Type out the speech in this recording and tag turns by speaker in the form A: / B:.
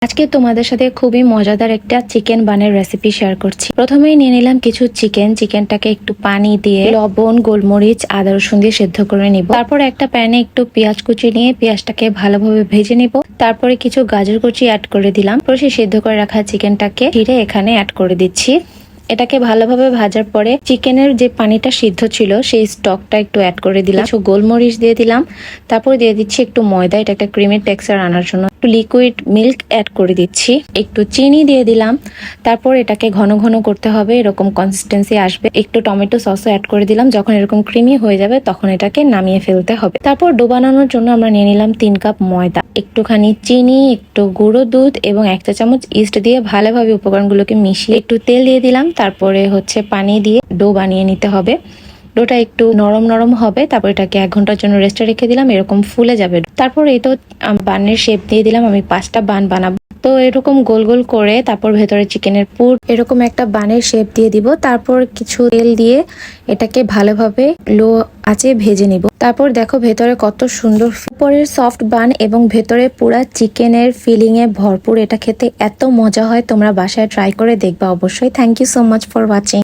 A: আজকে তোমাদের সাথে খুবই মজাদার একটা চিকেন বানের রেসিপি শেয়ার করছি। প্রথমেই নিয়ে নিলাম কিছু চিকেনটাকে একটু পানি দিয়ে লবণ, গোলমরিচ, আদা রসুন দিয়ে সেদ্ধ করে নিব। তারপর একটা প্যানে একটু পেঁয়াজ কুচি নিয়ে পেঁয়াজটাকে ভালোভাবে ভেজে নিব। তারপরে কিছু গাজর কুচি অ্যাড করে দিলাম। পরে সেদ্ধ করে রাখা চিকেনটাকে ধীরে এখানে অ্যাড করে দিচ্ছি। এটাকে ভালোভাবে ভাজার পরে চিকেনের যে পানিটা সিদ্ধ ছিল সেই স্টকটা একটু অ্যাড করে দিলাম। কিছু গোলমরিচ দিয়ে দিলাম। তারপর দিয়ে দিচ্ছি একটু ময়দা, এটা একটা ক্রিমি টেক্সচার আনার জন্য। একটু লিকুইড মিল্ক অ্যাড করে দিচ্ছি, একটু চিনি দিয়ে দিলাম। তারপর এটাকে ঘন ঘন করতে হবে, এরকম কনসিস্টেন্সি আসবে। একটু টমেটো সসও অ্যাড করে দিলাম। যখন এরকম ক্রিমি হয়ে যাবে তখন এটাকে নামিয়ে ফেলতে হবে। তারপর ডো বানানোর জন্য আমরা নিয়ে নিলাম 3 কাপ ময়দা, একটুখানি চিনি, একটু গুঁড়ো দুধ এবং 1 চা চামচ ইস্ট দিয়ে ভালোভাবে উপকরণগুলোকে মিশিয়ে একটু তেল দিয়ে দিলাম। তারপরে পানি দিয়ে ডো বানিয়ে নিতে হবে। ডোটা একটু নরম নরম হবে। তারপর এটাকে 1 ঘন্টার জন্য রেস্টে রেখে দিলাম, এরকম ফুলে যাবে। তারপর এই তো বানের শেপ দিয়ে দিলাম। আমি 5টা বান বানাবো, তো এরকম গোল গোল করে তারপর ভেতরে চিকেনের পুর এরকম একটা বানের শেপ দিয়ে দিব। তারপর কিছু তেল দিয়ে এটাকে ভালোভাবে লো আঁচে ভেজে নিব। তারপর দেখো ভেতরে কত সুন্দর উপরের সফট বান এবং ভেতরে পুরা চিকেনের ফিলিং এ ভরপুর। এটা খেতে এত মজা হয়, তোমরা বাসায় ট্রাই করে দেখবা অবশ্যই। Thank you so much for watching.